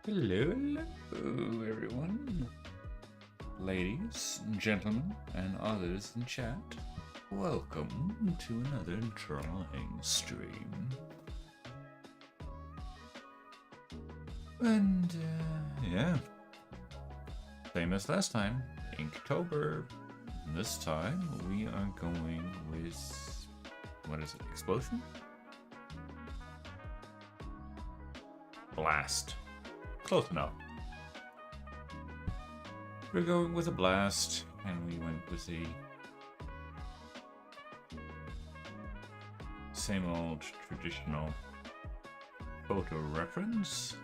Hello, everyone. Ladies, gentlemen, and others in chat. Welcome to another drawing stream. And, yeah. Same as last time, Inktober. This time, we are going with... what is it? Explosion? Blast. Close enough. We're going with a blast, and we went with the same old traditional photo reference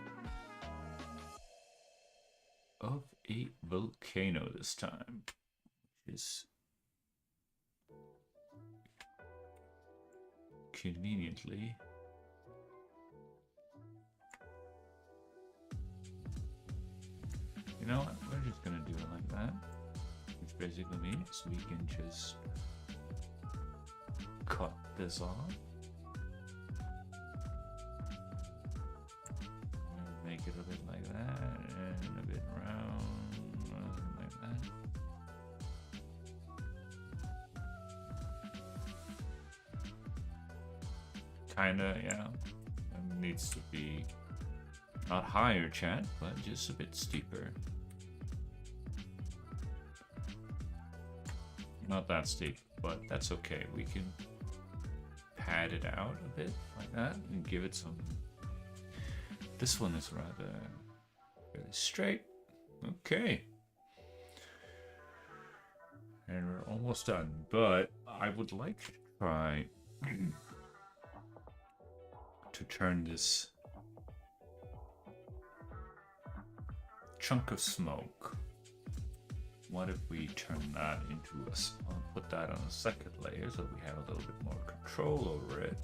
of a volcano this time, which is conveniently you know what? We're just gonna do it like that, which basically means we can just cut this off and make it a bit like that and a bit round like that. Kinda, yeah. It needs to be not higher, chat, but just a bit steeper. Not that steep, but that's okay. We can pad it out a bit like that and give it some... This one is rather really straight. Okay. And we're almost done, but I would like to try to turn this chunk of smoke. What if we turn that into a, put that on a second layer so we have a little bit more control over it.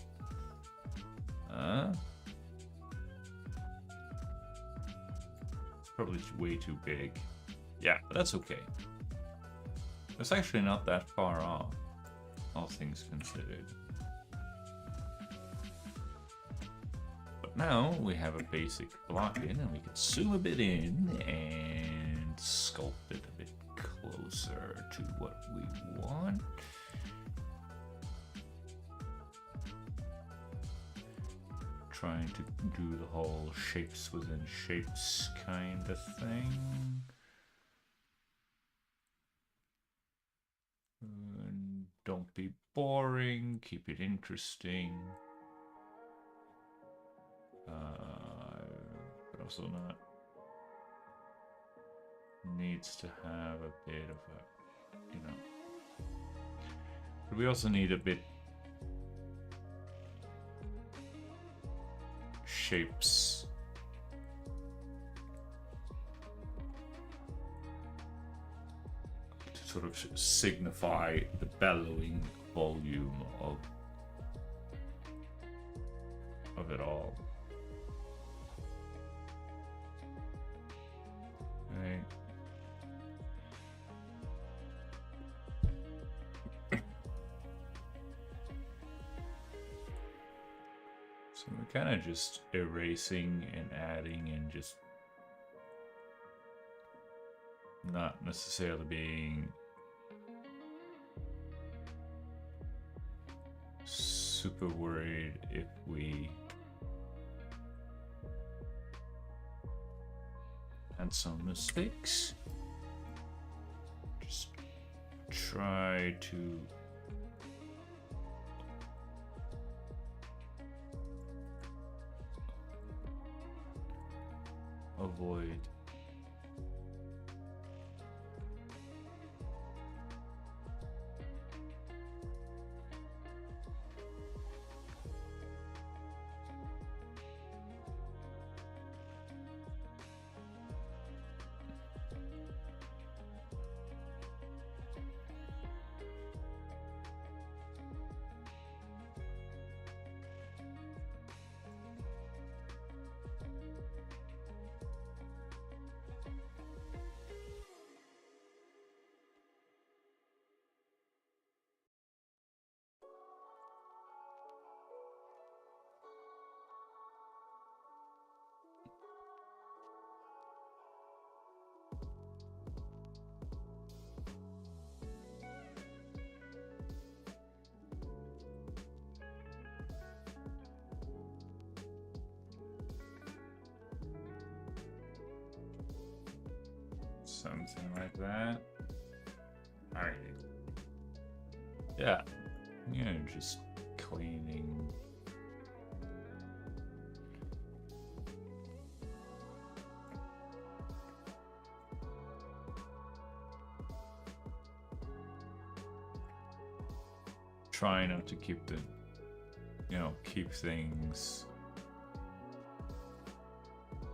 It's probably way too big. Yeah, but that's okay. It's actually not that far off, all things considered. But now we have a basic block in and we can zoom a bit in and sculpt it a bit closer to what we want. Trying to do the whole shapes within shapes kind of thing. And don't be boring, keep it interesting. But also not needs to have a bit of a, you know. But we also need a bit shapes. To sort of signify the bellowing volume of it all. Right. So we're kind of just erasing and adding and just not necessarily being super worried if we had some mistakes. Just try to avoid something like that. Alright. Yeah. Yeah, just cleaning. Try not to keep the, keep things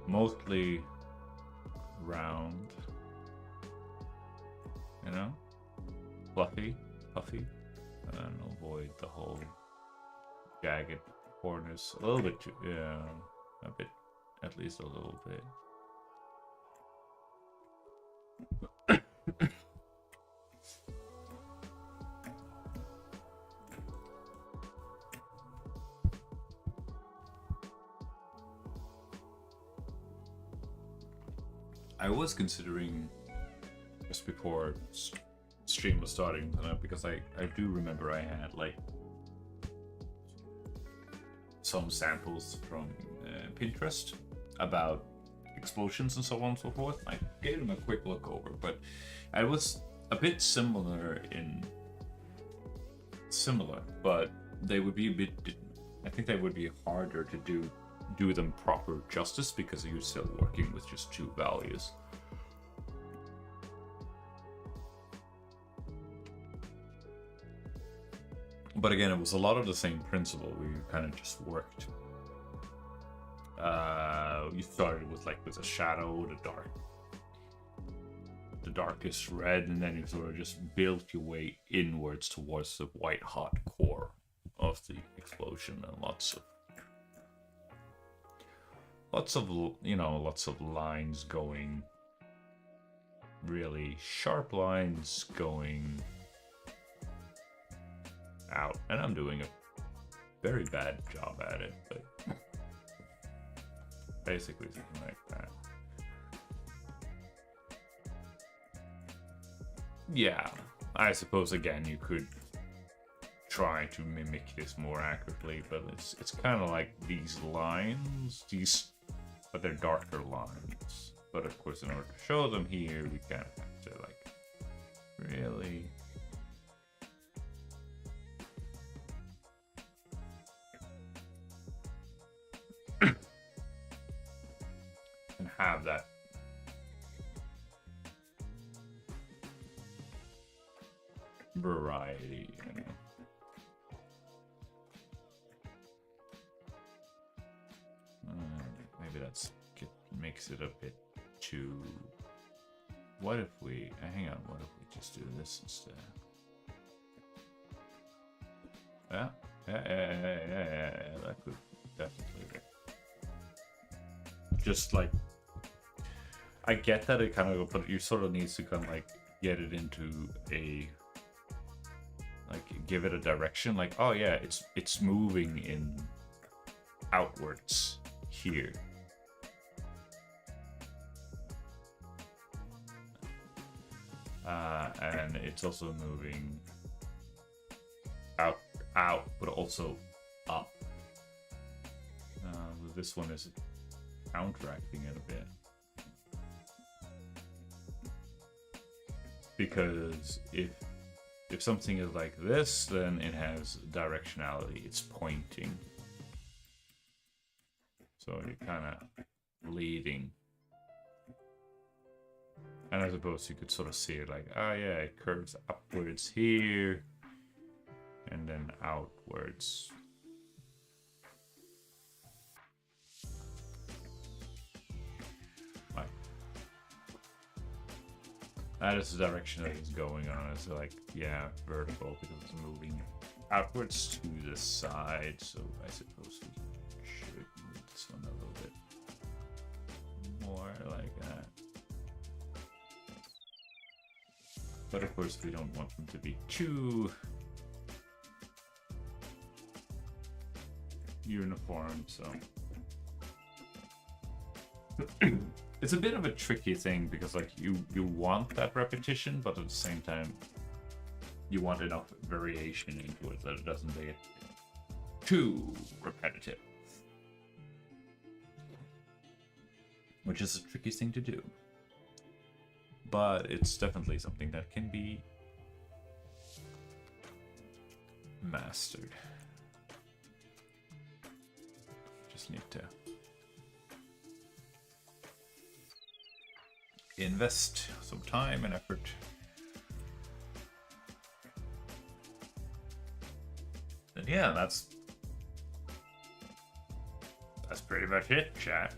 mostly round, fluffy, puffy, and avoid the whole jagged corners. A little bit too, yeah, a bit, at least a little bit. I was considering just before stream was starting, because I do remember I had like some samples from Pinterest about explosions and so on and so forth. I gave them a quick look over, but I was a bit similar, but they would be a bit. I think they would be harder to do them proper justice because you're still working with just two values. But again, it was a lot of the same principle. We kind of just worked. You started with a shadow, the darkest red, and then you sort of just built your way inwards towards the white hot core of the explosion, and lots of lines going, really sharp lines going out, and I'm doing a very bad job at it, but basically something like that. Yeah, I suppose again you could try to mimic this more accurately, but it's kind of like these lines, but they're darker lines. But of course, in order to show them here, we kind of have to really. And have that variety, maybe makes it a bit too. What if we hang on? What if we just do this instead? Yeah, that could definitely work. Just like, I get that it kind of, but you sort of needs to kind of get it into a, give it a direction. Oh yeah, it's moving in outwards here. And it's also moving out, but also up. This one is counteracting it a bit. Because if something is like this, then it has directionality. It's pointing. So you're kind of leading. And I suppose you could sort of see it oh yeah, it curves upwards here and then outwards. That is the direction that it's going on. It's yeah, vertical because it's moving outwards to the side. So I suppose we should move this one a little bit more like that. But of course, we don't want them to be too uniform, so it's a bit of a tricky thing because you want that repetition, but at the same time you want enough variation into it that it doesn't get too repetitive, which is a tricky thing to do. but it's definitely something that can be mastered. Just need to invest some time and effort. And yeah, that's pretty much it, chat.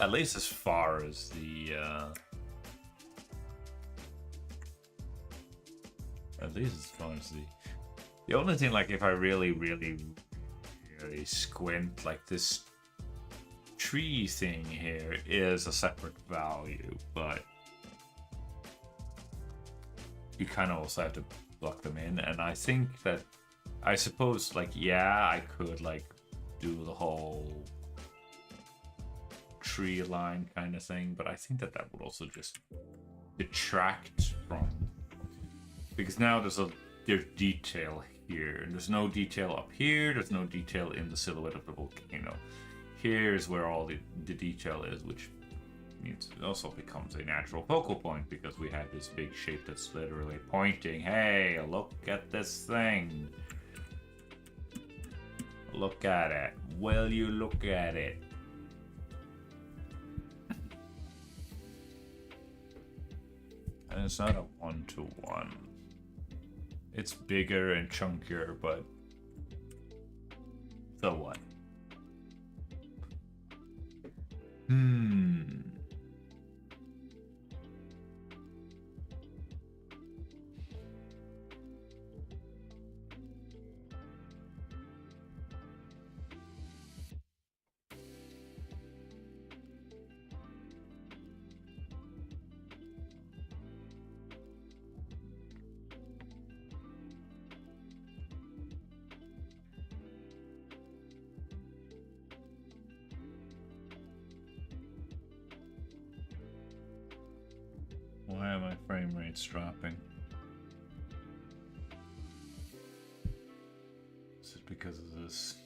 At least as far as the the only thing, like, if I really squint, like, this tree thing here is a separate value, but you kind of also have to block them in. And I think that, I suppose, like, yeah, I could, like, do the whole tree line kind of thing, but I think that would also just detract from, because now there's detail here, and there's no detail up here, there's no detail in the silhouette of the volcano. Here's where all the detail is, which means it also becomes a natural focal point, because we have this big shape that's literally pointing, hey, look at this thing. Look at it. Will you look at it? And it's not a one-to-one. It's bigger and chunkier, but so what? Why are my frame rates dropping? Is it because of this?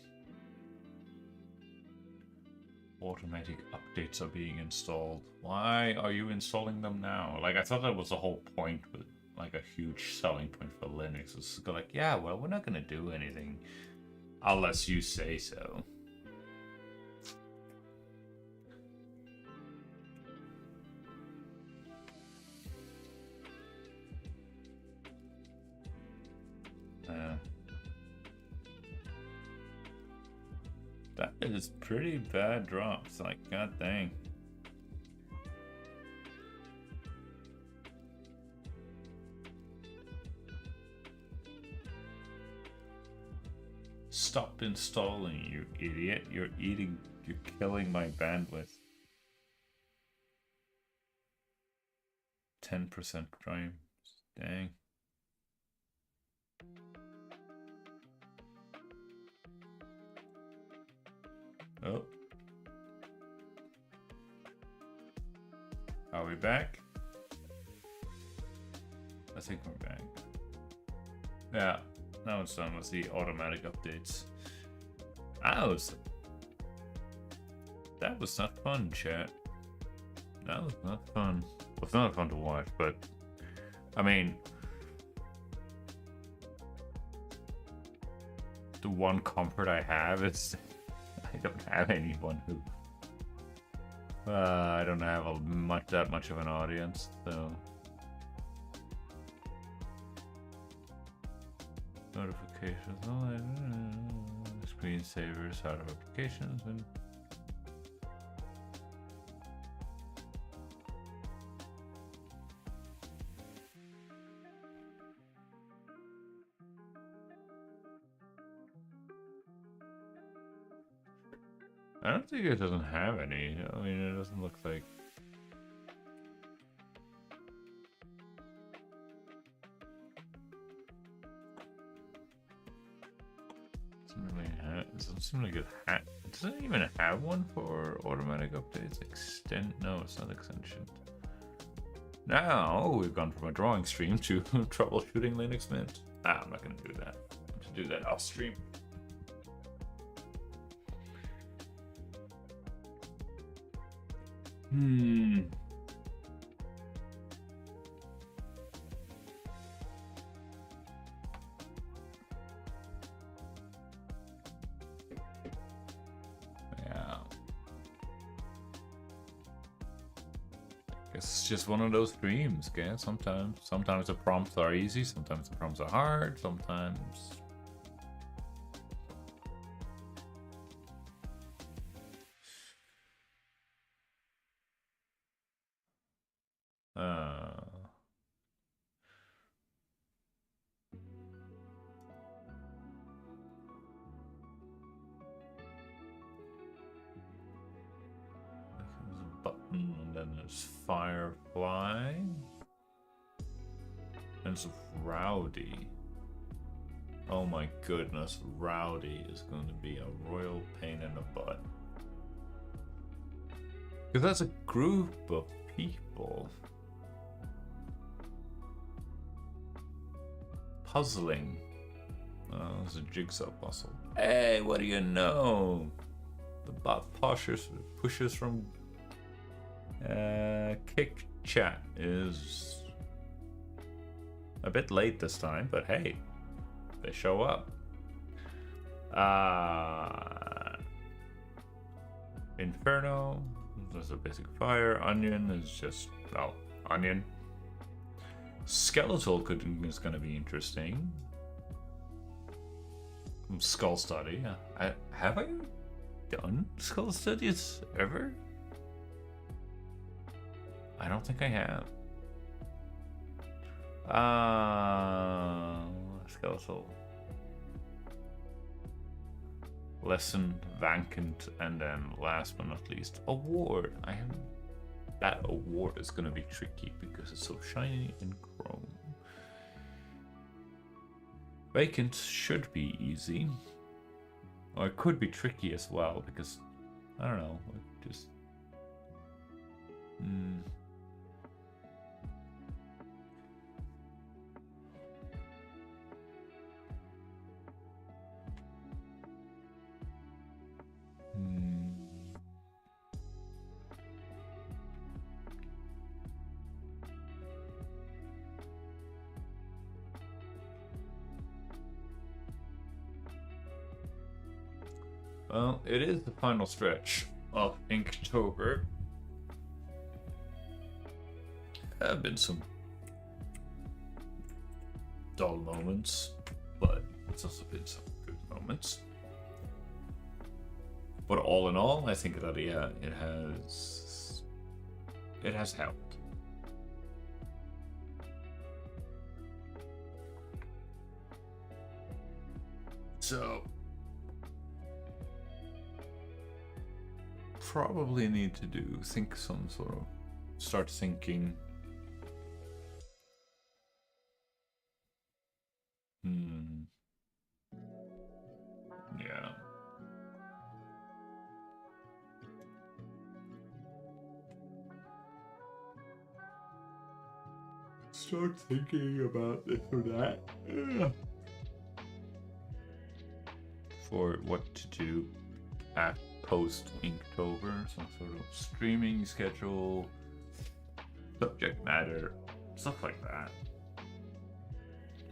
Automatic updates are being installed. Why are you installing them now? Like, I thought that was the whole point, with like a huge selling point for Linux. It's like, yeah, well, we're not gonna do anything unless you say so. That is pretty bad drops, like, god dang. Stop installing, you idiot. You're killing my bandwidth. 10% frames, dang. Oh. Are we back? I think we're back. Yeah, now it's done with the automatic updates. That was not fun, chat. That was not fun. Well, it's not fun to watch, but I mean, the one comfort I have is I don't have anyone who I don't have that much of an audience, so notifications, screensavers out of applications, and I don't think it doesn't have any. I mean, it doesn't look like. It doesn't seem like it doesn't even have one for automatic updates. Extend? No, it's not extension. Now we've gone from a drawing stream to troubleshooting Linux Mint. I'm not going to do that. To do that off stream. guess it's just one of those streams, okay? Sometimes the prompts are easy, sometimes the prompts are hard, sometimes... There's a button, and then there's Firefly. And it's Rowdy. Oh my goodness, Rowdy is going to be a royal pain in the butt. Because that's a group of people. Puzzling. Oh, it's a jigsaw puzzle. Hey, what do you know? The bot pushes from Kick Chat is a bit late this time, but hey, they show up. Inferno, there's a basic fire. Onion is just, well, onion. Skeletal is going to be interesting. Skull Study. Have I done Skull Studies ever? I don't think I have. Skeletal. Lesson, Vacant, and then last but not least, Award. That award is gonna be tricky because it's so shiny and chrome. Vacant should be easy. Or it could be tricky as well because, I don't know, just... Well, it is the final stretch of Inktober. There have been some dull moments, but it's also been some good moments. But all in all, I think that yeah, it has helped. So probably need to start thinking. Yeah. Start thinking about this or that. For what to do at post Inktober, some sort of streaming schedule, subject matter, stuff like that.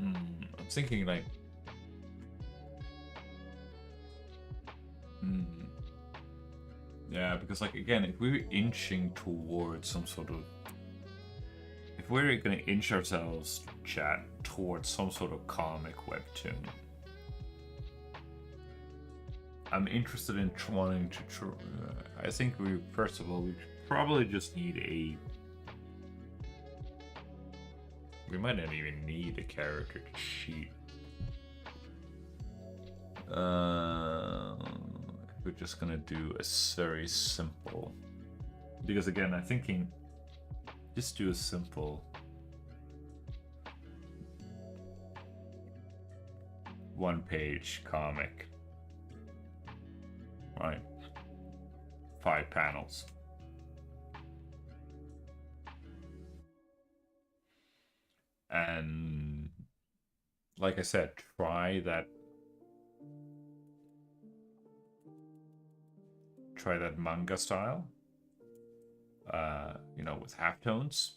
I'm thinking like yeah, because like again, if we're inching towards some sort of, if we're gonna inch ourselves, chat, towards some sort of comic webtoon, I'm interested in wanting to I think we first of all we probably just need we might not even need a character sheet. We're just gonna do a very simple, because again I'm thinking just do a simple one-page comic, right? 5 panels. And like I said, try that manga style, you know, with halftones.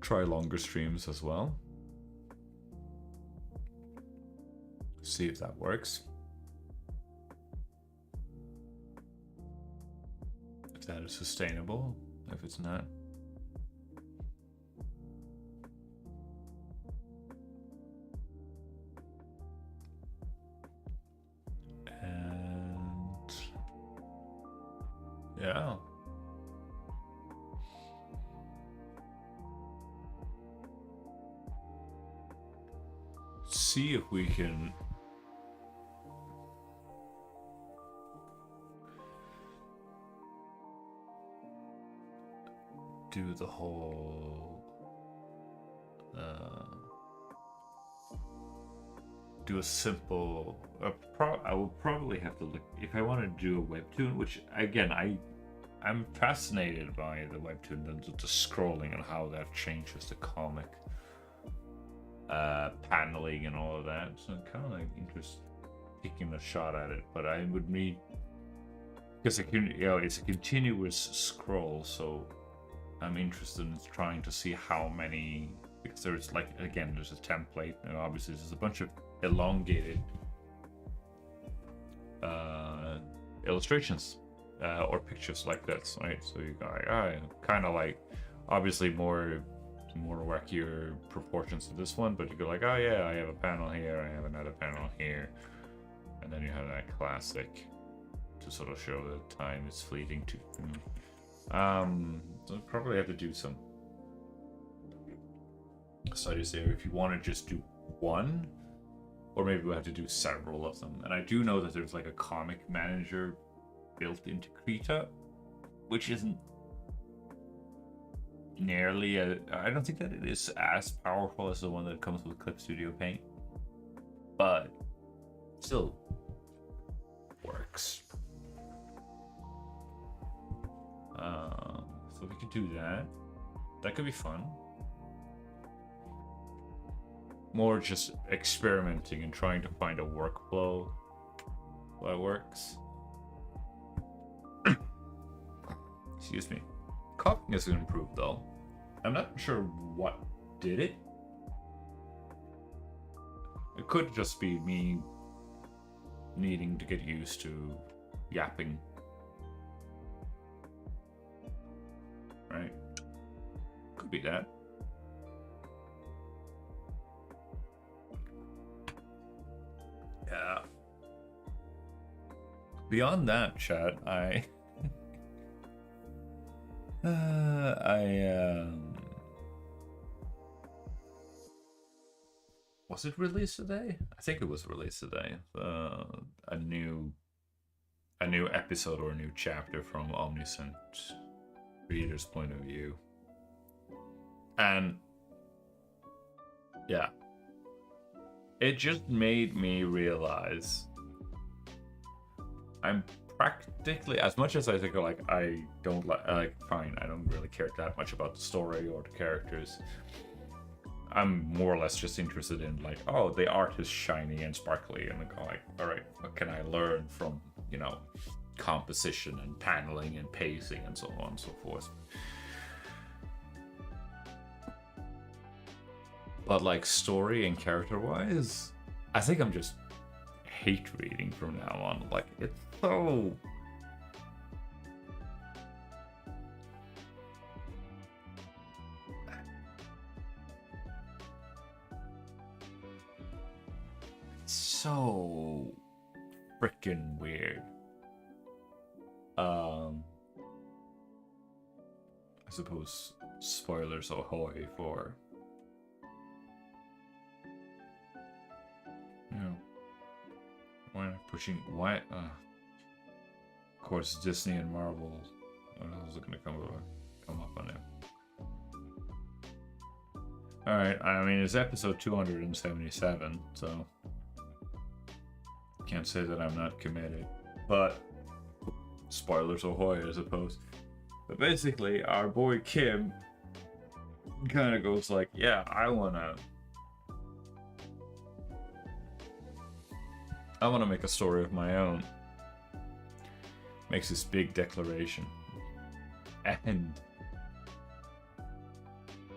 Try longer streams as well. see if that works. If that is sustainable. If it's not. And yeah. See if we can do the whole do a simple I will probably have to look if I want to do a webtoon, which again I'm fascinated by the webtoon and the scrolling and how that changes the comic paneling and all of that, so I'm kind of like interested taking a shot at it, but I would need, because it's a continuous scroll, so I'm interested in trying to see how many, because there's like, again, there's a template and obviously there's a bunch of elongated illustrations or pictures like this, right? So you got kind of like obviously more wackier proportions to this one, but you go like, oh yeah, I have a panel here, I have another panel here, and then you have that classic to sort of show that time is fleeting too. So probably have to do some studies there if you want to just do one, or maybe we'll have to do several of them. And I do know that there's like a comic manager built into Krita, which isn't nearly I don't think that it is as powerful as the one that comes with Clip Studio Paint, but still works. So we could do that. That could be fun. More just experimenting and trying to find a workflow that works. Excuse me. Coughing has improved though. I'm not sure what did it. It could just be me needing to get used to yapping. Right? Could be that. Yeah. Beyond that, chat, was it released today? I think it was released today. A new episode or a new chapter from Omniscient reader's point of view. And yeah, it just made me realize I'm practically, as much as I think like I don't like fine, I don't really care that much about the story or the characters. I'm more or less just interested in like, oh, the art is shiny and sparkly, and like, all right, what can I learn from, you know, composition and paneling and pacing and so on and so forth. But like story and character wise, I think I'm just hate reading from now on. Like it's so freaking weird. I suppose spoilers ahoy for, you know, why pushing why of course Disney and Marvel, what else is gonna come up on it. Alright, I mean it's episode 277, so can't say that I'm not committed, but spoilers ahoy, I suppose. But basically, our boy Kim kind of goes like, yeah, I wanna make a story of my own. Makes this big declaration. And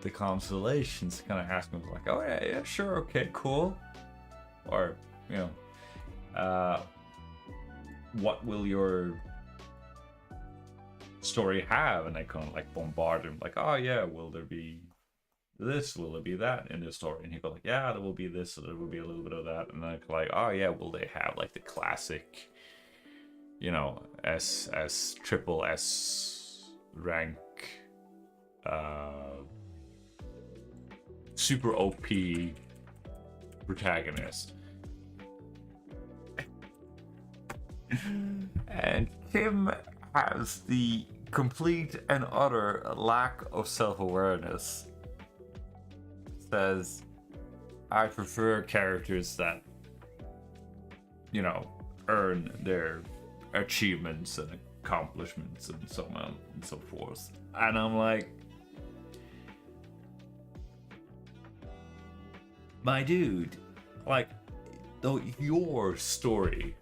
the Constellations kind of ask him like, oh yeah, sure, okay, cool. Or, you know, what will your story have? And I kind of like bombard him, like, oh yeah, will there be this, will there be that in this story? And he go like, yeah, there will be this, so there will be a little bit of that. And I'm like, oh yeah, will they have like the classic, you know, triple S rank super OP protagonist? And Kim has the complete and utter lack of self-awareness. Says, I prefer characters that, you know, earn their achievements and accomplishments and so on and so forth. And I'm like, my dude, like, though your story,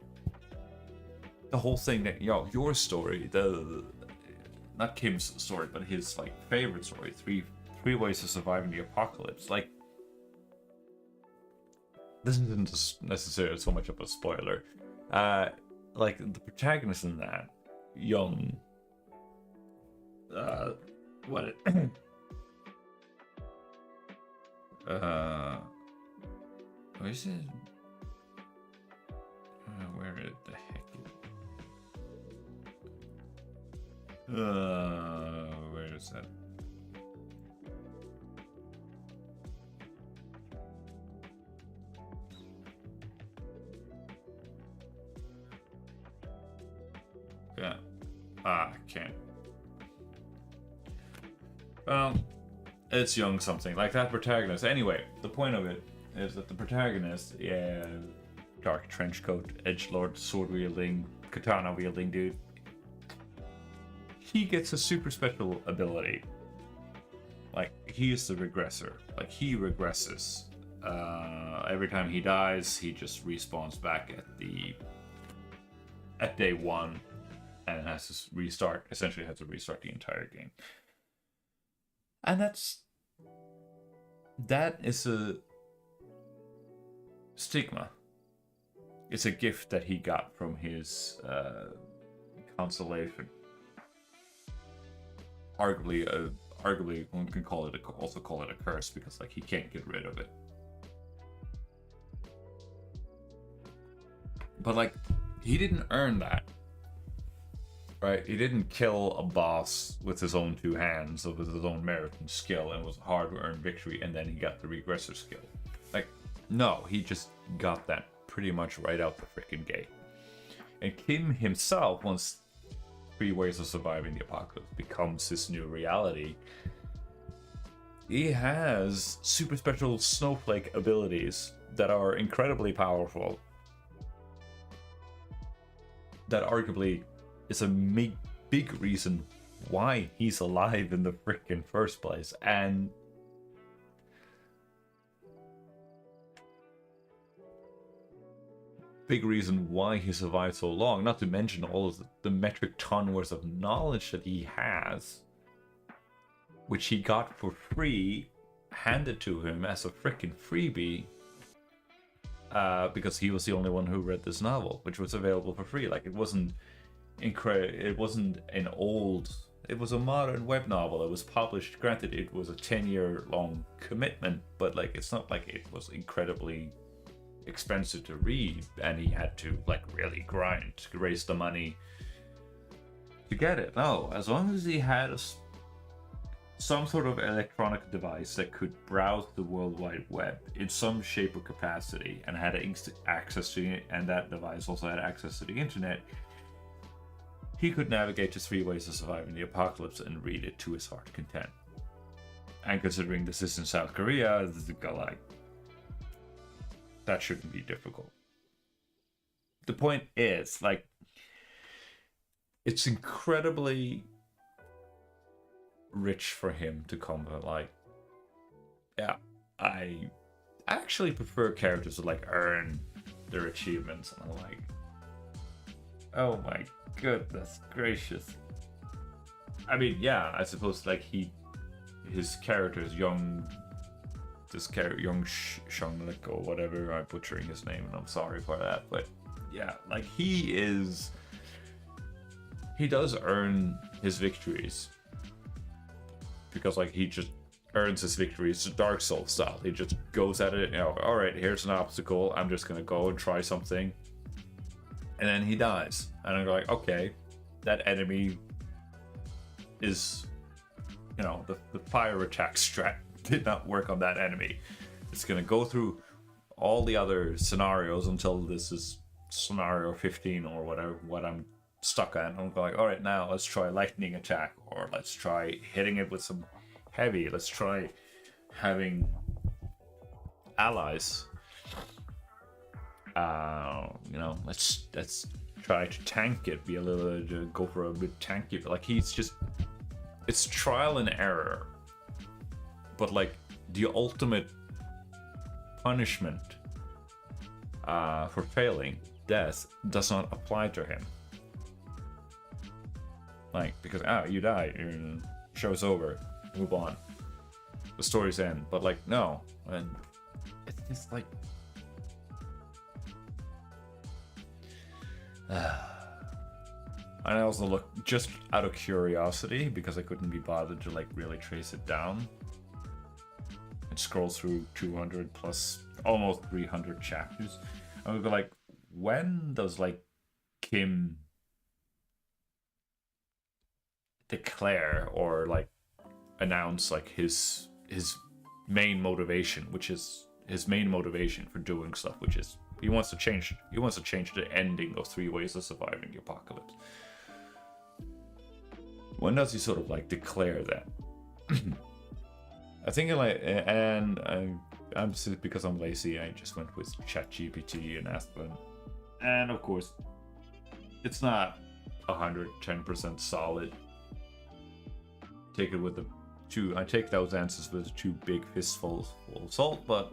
the whole thing that, your story, not Kim's story, but his like favorite story, three ways to survive in the apocalypse. Like, this isn't necessarily so much of a spoiler. Like the protagonist in that, young, what is it? Where the heck is where is that? Yeah. I can't. Well, it's young something. Like that protagonist. Anyway, the point of it is that the protagonist, yeah, dark trench coat, edgelord, sword wielding, katana wielding dude, he gets a super special ability. Like, he is the regressor. Like, he regresses. Every time he dies, he just respawns back at day one and has to restart, essentially has to restart the entire game. And that is a stigma. It's a gift that he got from his consolation. Arguably, one can also call it a curse, because like he can't get rid of it. But like, he didn't earn that, right? He didn't kill a boss with his own two hands, or with his own merit and skill, and it was a hard-earned victory, and then he got the regressor skill. Like, no, he just got that pretty much right out the freaking gate. And Kim himself, once 3 Ways of Surviving the Apocalypse becomes his new reality, he has super special snowflake abilities that are incredibly powerful. That arguably is a big reason why he's alive in the freaking first place. And big reason why he survived so long, not to mention all of the metric ton worth of knowledge that he has, which he got for free, handed to him as a freaking freebie, because he was the only one who read this novel, which was available for free. Like, it wasn't it wasn't an old, it was a modern web novel. It was published, granted it was a 10-year long commitment, but like, it's not like it was incredibly expensive to read, and he had to like really grind to raise the money to get it. No, as long as he had some sort of electronic device that could browse the World Wide Web in some shape or capacity, and had access to it, and that device also had access to the internet, he could navigate to 3 Ways of Surviving the Apocalypse and read it to his heart's content. And considering this is in South Korea, like, that shouldn't be difficult. The point is, like, it's incredibly rich for him to come to, like, yeah, I actually prefer characters that like earn their achievements. And I'm like, oh my goodness gracious. I mean, yeah, I suppose like his character is young Shanglik or whatever. I'm butchering his name and I'm sorry for that, but yeah, like he does earn his victories, because like he just earns his victories Dark Souls style. He just goes at it, all right, here's an obstacle, I'm just gonna go and try something, and then he dies, and I'm like, okay, that enemy is, the fire attack strat did not work on that enemy. It's gonna go through all the other scenarios until this is scenario 15 or whatever, what I'm stuck at. I'm like, all right, now let's try lightning attack, or let's try hitting it with some heavy, let's try having allies, let's try to tank it, be a little, go for a bit tanky. Like it's trial and error, but like the ultimate punishment for failing, death, does not apply to him. Like, because you die, show's over, move on, the story's end. But like, no, and it's just like I also look just out of curiosity, because I couldn't be bothered to like really trace it down and scroll through 200 plus almost 300 chapters. I would go like, when does like Kim declare or like announce like his main motivation, which is his main motivation for doing stuff, which is he wants to change the ending of 3 Ways of Surviving the Apocalypse. When does he sort of like declare that? I think I'm because I'm lazy, I just went with ChatGPT and asked them, and of course it's not 110% solid. Take it with I take those answers with 2 big fistfuls of salt, but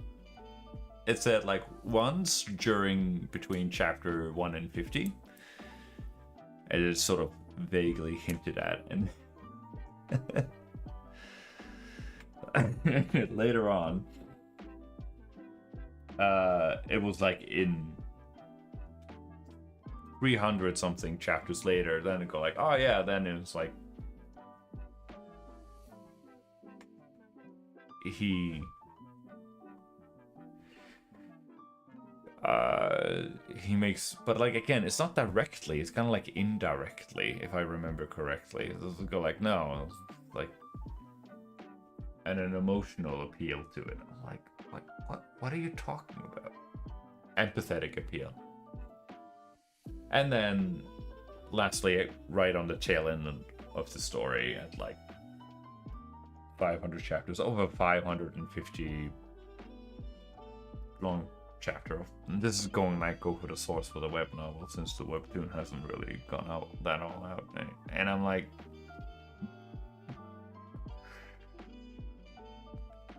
it said like once between chapter 1 and 50, it is sort of vaguely hinted at, and later on, it was like in 300 something chapters later, then it go like, oh yeah, then it was like he makes, but like again, it's not directly, it's kind of like indirectly, if I remember correctly. It'll go like, no, like an emotional appeal to it. I'm like what are you talking about? Empathetic appeal. And then lastly, right on the tail end of the story, at like 500 chapters, over 550 long chapter of, and this is going like go for the source for the web novel, since the webtoon hasn't really gone out that all out, and I'm like,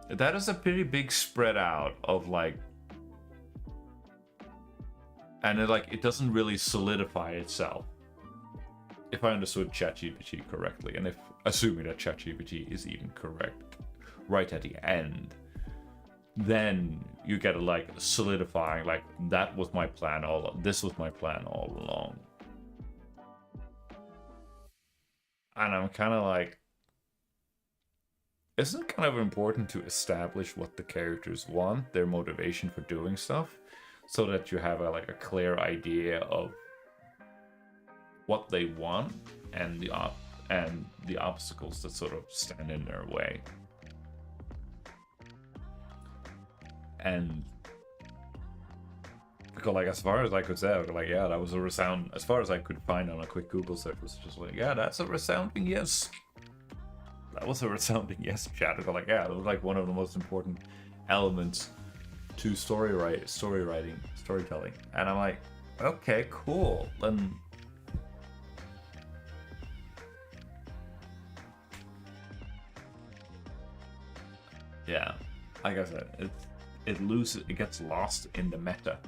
that is a pretty big spread out of like, and it doesn't really solidify itself, if I understood ChatGPT correctly, and if assuming that ChatGPT is even correct right at the end, then you get like solidifying, like that was my plan this was my plan all along. And I'm kind of like, isn't it kind of important to establish what the characters want, their motivation for doing stuff, so that you have a clear idea of what they want and the obstacles that sort of stand in their way. And because like, as far as I could say, like, yeah, that was a resound, as far as I could find on a quick Google search, was just like, yeah, that's a resounding yes. That was a resounding yes, chat. Like, yeah, it was like one of the most important elements to storytelling. And I'm like, okay, cool. Then yeah, like I said, it gets lost in the meta.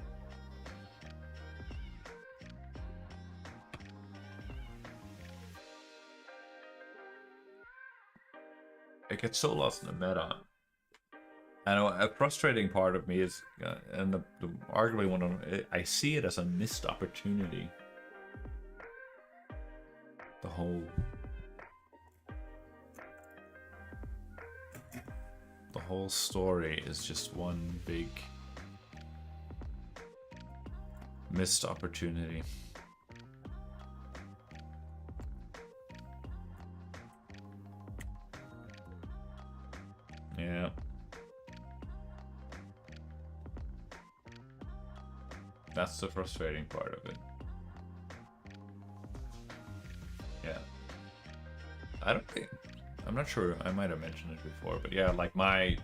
It gets so lost in the meta, I know a frustrating part of me is, and arguably one of, I see it as a missed opportunity. The whole story is just one big missed opportunity. Yeah. That's the frustrating part of it. Yeah. I don't think... I'm not sure, I might have mentioned it before, but yeah, like my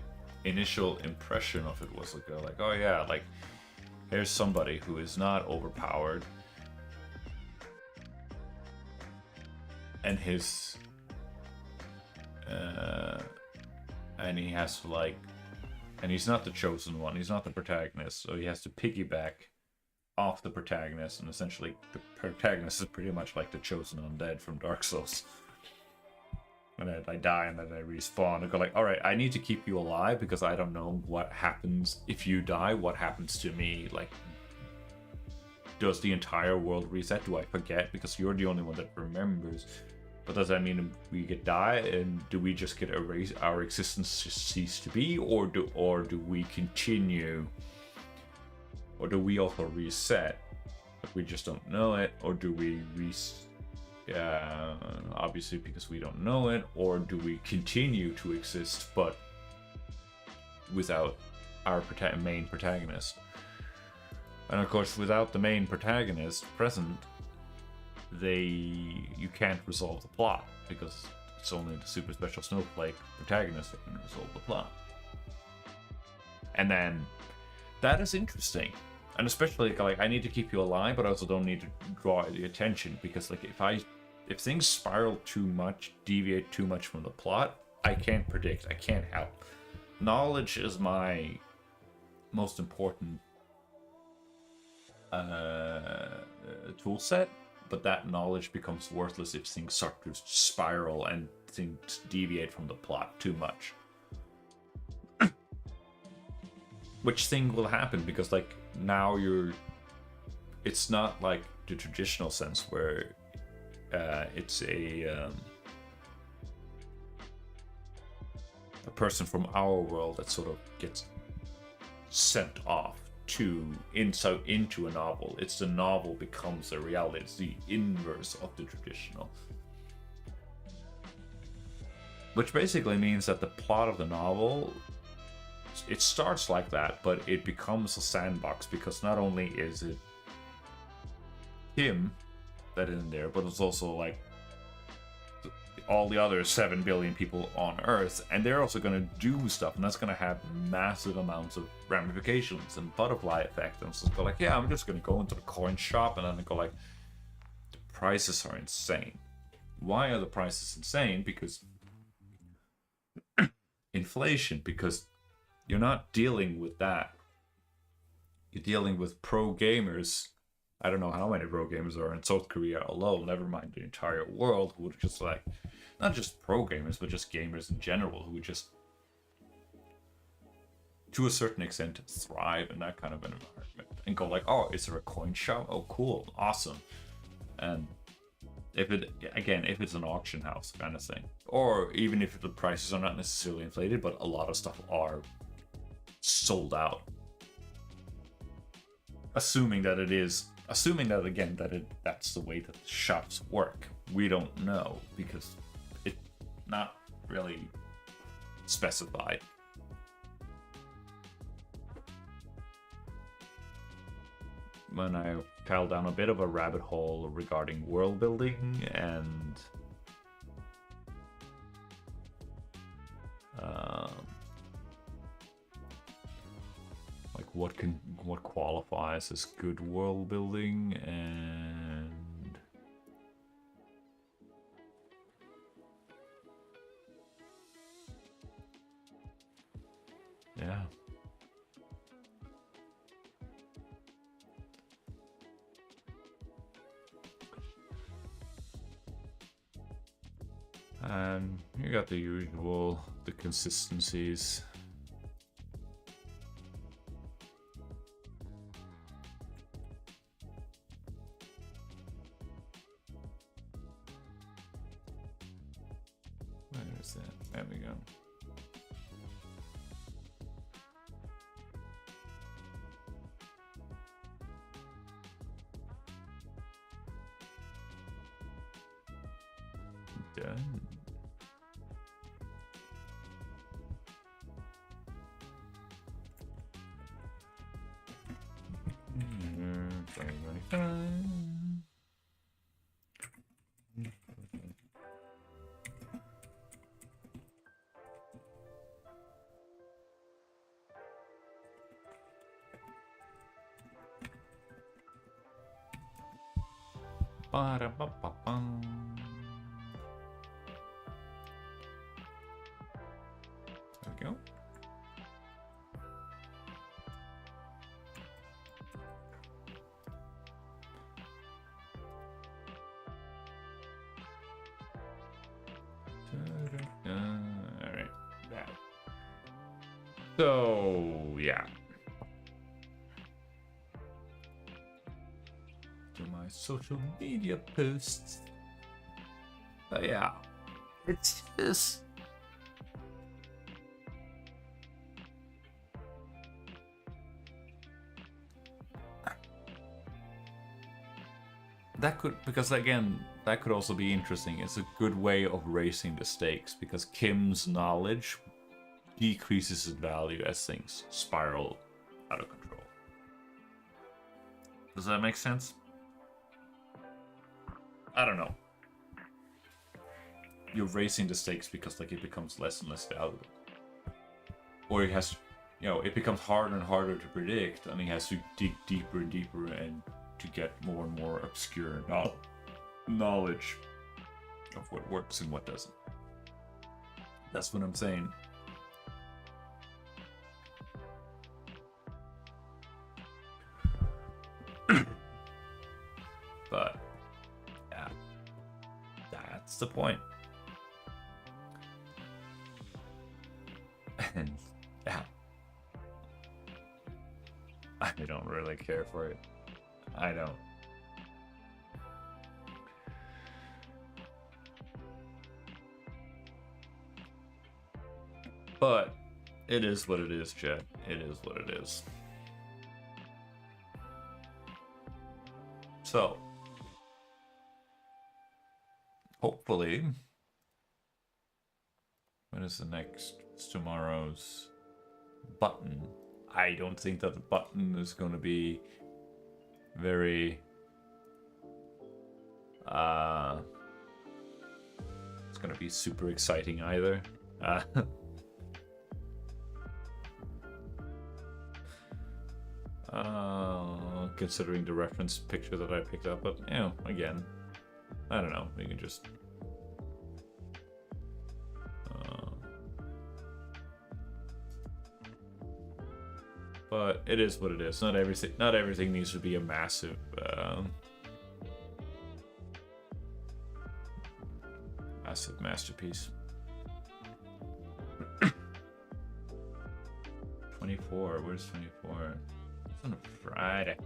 initial impression of it was like oh yeah, like here's somebody who is not overpowered, and his and he has to like, and he's not the chosen one, he's not the protagonist, so he has to piggyback off the protagonist, and essentially the protagonist is pretty much like the chosen undead from Dark Souls. And I die and then I respawn and go like, alright, I need to keep you alive because I don't know what happens if you die, what happens to me, like does the entire world reset? Do I forget because you're the only one that remembers? But does that mean we get die and do we just get erased, our existence just cease to be, or do we continue? Or do we also reset? But we just don't know it, or do we obviously because we don't know it, or do we continue to exist but without our main protagonist? And of course, without the main protagonist present, you can't resolve the plot because it's only the super special snowflake protagonist that can resolve the plot. And then that is interesting, and especially like I need to keep you alive, but I also don't need to draw the attention, because like if things spiral too much, deviate too much from the plot, I can't predict, I can't help. Knowledge is my most important tool set, but that knowledge becomes worthless if things start to spiral and things deviate from the plot too much. Which thing will happen, because like now it's not like the traditional sense where it's a person from our world that sort of gets sent off into a novel. It's the novel becomes a reality. It's the inverse of the traditional. Which basically means that the plot of the novel, it starts like that, but it becomes a sandbox, because not only is it him that is in there, but it's also like all the other 7 billion people on Earth, and they're also going to do stuff, and that's going to have massive amounts of ramifications and butterfly effect. And so go like, yeah, I'm just going to go into the coin shop, and then go like, the prices are insane. Why are the prices insane? Because inflation, because you're not dealing with that. You're dealing with pro gamers. I don't know how many pro gamers are in South Korea alone, never mind the entire world, who would just like, not just pro gamers, but just gamers in general, who would just, to a certain extent, thrive in that kind of an environment and go like, oh, is there a coin shop? Oh, cool, awesome. And if it's an auction house kind of thing, or even if the prices are not necessarily inflated, but a lot of stuff are sold out. Assuming that again, that's the way that the shops work. We don't know, because it's not really specified. When I fell down a bit of a rabbit hole regarding world building and like what qualifies as good world building, and yeah. And you got the usual, the consistencies. There we go. Done. Ba-da-ba-ba-bum. There we go. All right. That. So yeah. To my social media posts. But yeah, it's just. That could, because again, that could also be interesting. It's a good way of raising the stakes because Kim's knowledge decreases in value as things spiral out of control. Does that make sense? I don't know. You're raising the stakes because like it becomes less and less valuable. Or it has, you know, it becomes harder and harder to predict, and he has to dig deeper and deeper and to get more and more obscure knowledge of what works and what doesn't. That's what I'm saying. But yeah, that's the point. And yeah, I don't really care for it. I don't. But it is what it is, chat. It is what it is. So, hopefully, when is the next? It's tomorrow's button. I don't think that the button is going to be very it's gonna be super exciting either. Considering the reference picture that I picked up, but you know, again, I don't know, we can just but it is what it is. Not everything needs to be a massive massive masterpiece. 24, where's 24? It's on a Friday.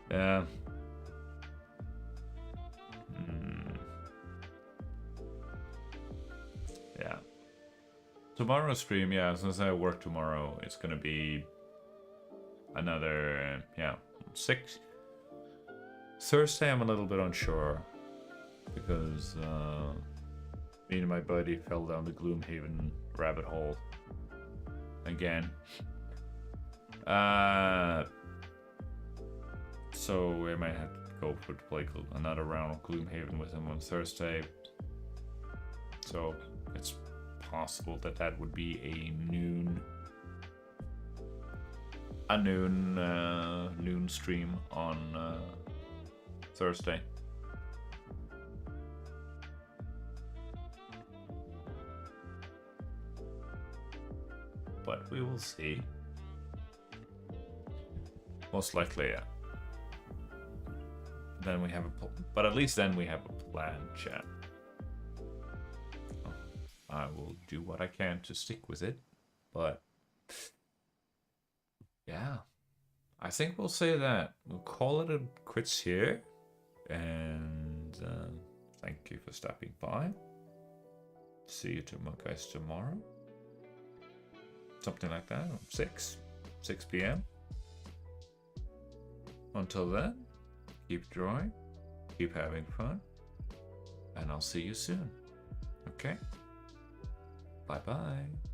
Yeah. Yeah. Tomorrow's stream, yeah, since I work tomorrow, it's gonna be another, 6. Thursday, I'm a little bit unsure because me and my buddy fell down the Gloomhaven rabbit hole again. So we might have to go for to play another round of Gloomhaven with him on Thursday. So it's possible that that would be a noon stream on Thursday. But we will see. Most likely, yeah. Then we have but at least then we have a plan, chat. I will do what I can to stick with it, but yeah, I think we'll say that. We'll call it a quits here, and thank you for stopping by. see you guys tomorrow. Something like that, 6 p.m. Until then, keep drawing, keep having fun, and I'll see you soon. Okay? Bye-bye.